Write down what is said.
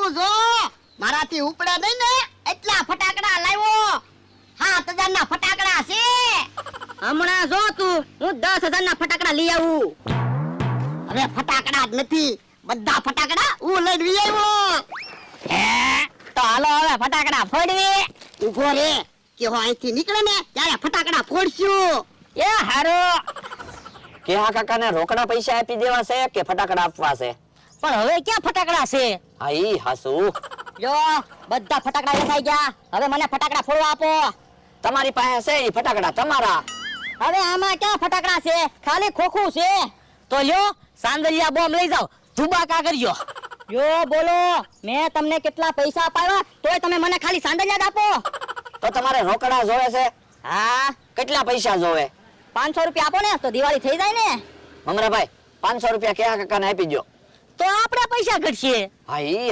તું જો મારાથી ઉપડે નહીં ને એટલા ફટાકડા લાવ્યો 7,000 ના ફટાકડા છે. હમણાં જો તું હું 10,000 ના ફટાકડા લઈ આવું. હવે ફટાકડા જ નથી બધા ફટાકડા હું લઈને વી આવ્યો. તો હાલો હવે ફટાકડા ફોડવી. ઉભો રે કે હું અહીંથી નીકળે ને ત્યારે ફટાકડા ફોડશું. એ હારું. કે આ કાકાને રોકડા પૈસા આપી દેવા છે કે ફટાકડા આપવા છે? પણ હવે ક્યાં ફટાકડા છે? હા ઈ હાસુ. જો બધા ફટાકડા વેચાઈ ગયા. હવે મને ફટાકડા ફોડવા આપો. તમારી પાસે છે ઈ ફટાકડા તમારા. હવે આમાં ક્યાં ફટાકડા છે? ખાલી ખોખું છે. તો લ્યો સાંદલિયા બોમ્બ લઈ જાઓ. ધુબાકા કરજો. યો બોલો મેં તમને કેટલા પૈસા અપાવ્યા તોય તમે મને ખાલી સાંદલિયા જ આપો. તો તમારે રોકડા જોવે છે? હા કેટલા પૈસા જોવે? 500 રૂપિયા આપો ને તો દિવાળી થઈ જાય ને. મમરાભાઈ 500 રૂપિયા કે આ કાકાને આપી દો. તો આપણે પૈસા ઘટશે. હા ઈ